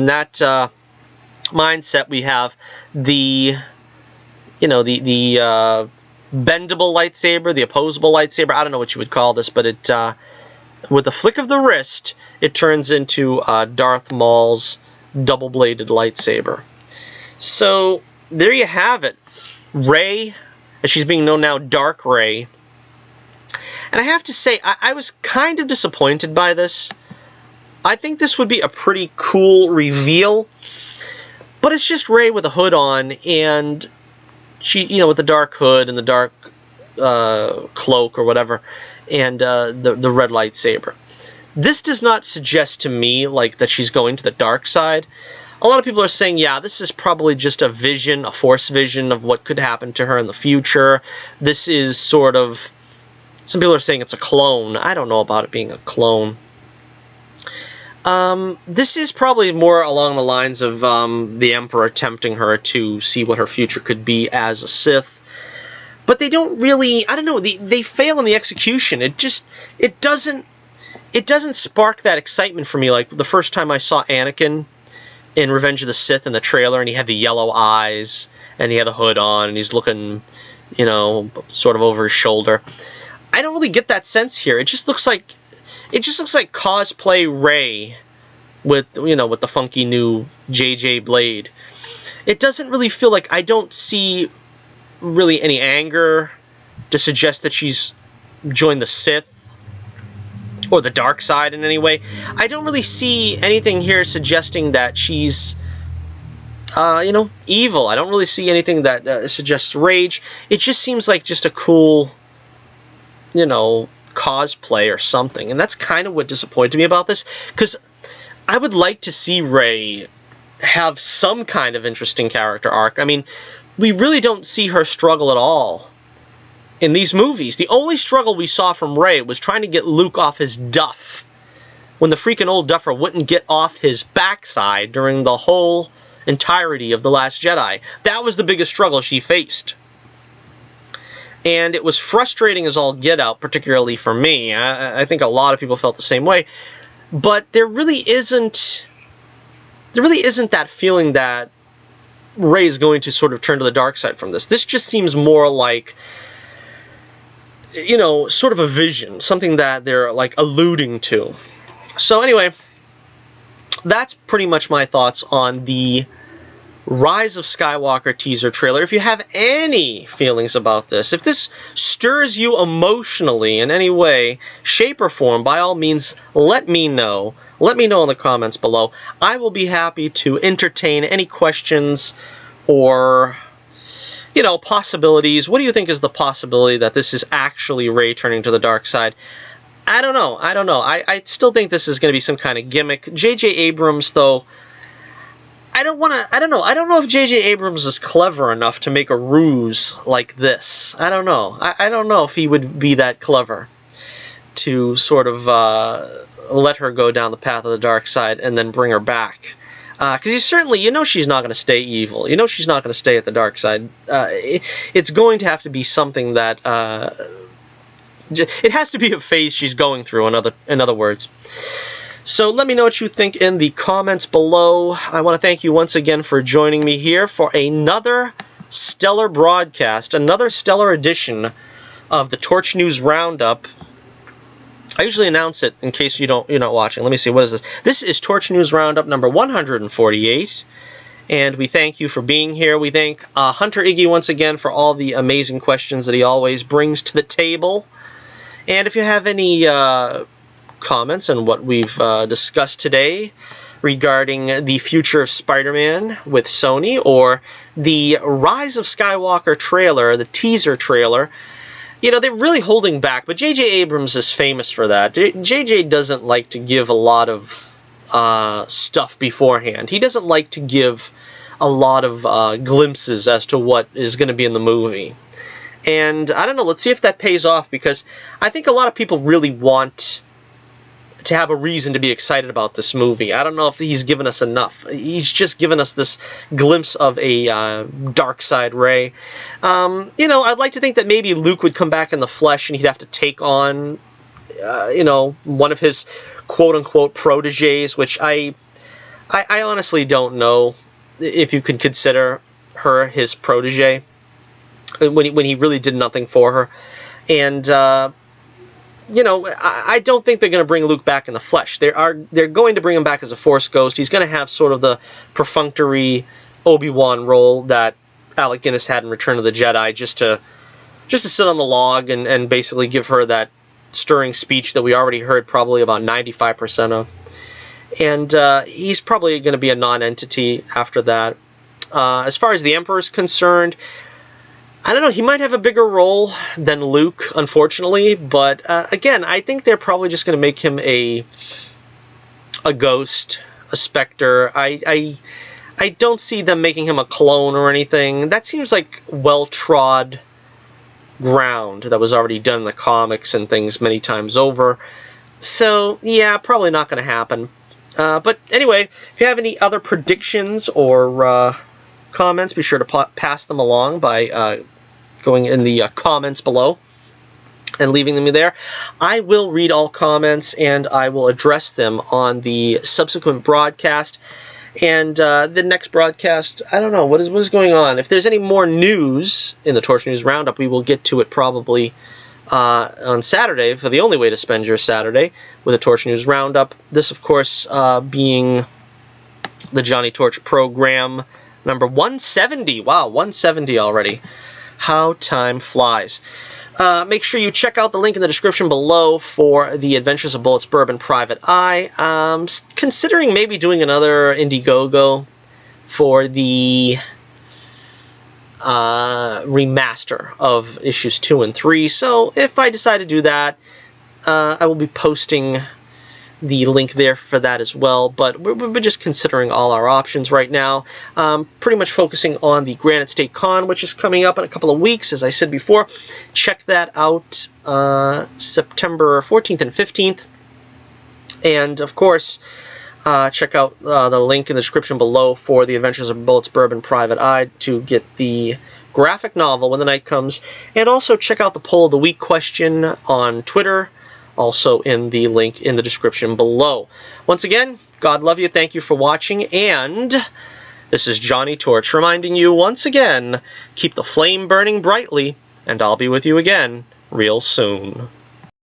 Speaker 1: that mindset, we have the bendable lightsaber, the opposable lightsaber. I don't know what you would call this, but it, with the flick of the wrist, it turns into Darth Maul's double-bladed lightsaber. So there you have it. Rey, as she's being known now, Dark Rey. And I have to say, I was kind of disappointed by this. I think this would be a pretty cool reveal, but it's just Rey with a hood on, and she, with the dark hood and the dark cloak or whatever, and the red lightsaber. This does not suggest to me like that she's going to the dark side. A lot of people are saying, yeah, this is probably just a vision, a Force vision of what could happen to her in the future. This is sort of, some people are saying it's a clone. I don't know about it being a clone. This is probably more along the lines of the Emperor tempting her to see what her future could be as a Sith. But they don't really, I don't know, they fail in the execution. It doesn't spark that excitement for me like the first time I saw Anakin in Revenge of the Sith in the trailer, and he had the yellow eyes, and he had the hood on, and he's looking, you know, sort of over his shoulder. I don't really get that sense here. It just looks like cosplay Rey with, you know, with the funky new JJ blade. It doesn't really feel like, I don't see really any anger to suggest that she's joined the Sith or the dark side in any way. I don't really see anything here suggesting that she's, you know, evil. I don't really see anything that suggests rage. It just seems like just a cool, you know, cosplay or something. And that's kind of what disappointed me about this, because I would like to see Rey have some kind of interesting character arc. I mean, we really don't see her struggle at all in these movies. The only struggle we saw from Rey was trying to get Luke off his duff when the freaking old duffer wouldn't get off his backside during the whole entirety of The Last Jedi. That was the biggest struggle she faced. And it was frustrating as all get out, particularly for me. I think a lot of people felt the same way. But there really isn't that feeling that Rey is going to sort of turn to the dark side from this. This just seems more like, you know, sort of a vision, something that they're like alluding to. So anyway, that's pretty much my thoughts on the Rise of Skywalker teaser trailer. If you have any feelings about this, if this stirs you emotionally in any way, shape, or form, by all means, let me know. Let me know in the comments below. I will be happy to entertain any questions or, you know, possibilities. What do you think is the possibility that this is actually Rey turning to the dark side? I don't know. I still think this is going to be some kind of gimmick. J.J. Abrams, though, I don't know if J.J. Abrams is clever enough to make a ruse like this. I don't know. I don't know if he would be that clever to sort of let her go down the path of the dark side and then bring her back. Because you certainly, you know, she's not going to stay evil. You know she's not going to stay at the dark side. It's going to have to be something that it has to be a phase she's going through. In other words. So let me know what you think in the comments below. I want to thank you once again for joining me here for another stellar broadcast, another stellar edition of the Torch News Roundup. I usually announce it in case you're not watching. Let me see, what is this? This is Torch News Roundup number 148. And we thank you for being here. We thank Hunter Iggy once again for all the amazing questions that he always brings to the table. And if you have any comments on what we've discussed today regarding the future of Spider-Man with Sony, or the Rise of Skywalker trailer, the teaser trailer, you know, they're really holding back, but J.J. Abrams is famous for that. J.J. doesn't like to give a lot of stuff beforehand. He doesn't like to give a lot of glimpses as to what is going to be in the movie. And I don't know, let's see if that pays off, because I think a lot of people really want to have a reason to be excited about this movie. I don't know if he's given us enough. He's just given us this glimpse of a dark side Rey. You know, I'd like to think that maybe Luke would come back in the flesh and he'd have to take on, you know, one of his quote-unquote proteges, which I honestly don't know if you could consider her his protege when he really did nothing for her. And you know, I don't think they're going to bring Luke back in the flesh. They're going to bring him back as a Force ghost. He's going to have sort of the perfunctory Obi-Wan role that Alec Guinness had in Return of the Jedi, just to sit on the log and basically give her that stirring speech that we already heard probably about 95% of. And he's probably going to be a non-entity after that. As far as the Emperor's concerned, I don't know, he might have a bigger role than Luke, unfortunately, but again, I think they're probably just going to make him a ghost, a specter. I don't see them making him a clone or anything. That seems like well-trod ground that was already done in the comics and things many times over. So, yeah, probably not going to happen. But anyway, if you have any other predictions or comments, be sure to pass them along by going in the comments below and leaving them there. I will read all comments and I will address them on the subsequent broadcast. And the next broadcast, I don't know, what is going on? If there's any more news in the Torch News Roundup, we will get to it probably on Saturday, for the only way to spend your Saturday, with a Torch News Roundup. This, of course, being the Johnny Torch program number 170. Wow, 170 already. How time flies. Make sure you check out the link in the description below for the Adventures of Bullets, Bourbon, Private Eye. Considering maybe doing another Indiegogo for the remaster of issues 2 and 3. So if I decide to do that, I will be posting the link there for that as well. But we're just considering all our options right now. Pretty much focusing on the Granite State Con, which is coming up in a couple of weeks, as I said before. Check that out September 14th and 15th. And, of course, check out the link in the description below for the Adventures of Bullets, Bourbon, Private Eye to get the graphic novel when the night comes. And also check out the Poll of the Week question on Twitter, also in the link in the description below. Once again, God love you, thank you for watching, and this is Johnny Torch reminding you once again, keep the flame burning brightly, and I'll be with you again real soon.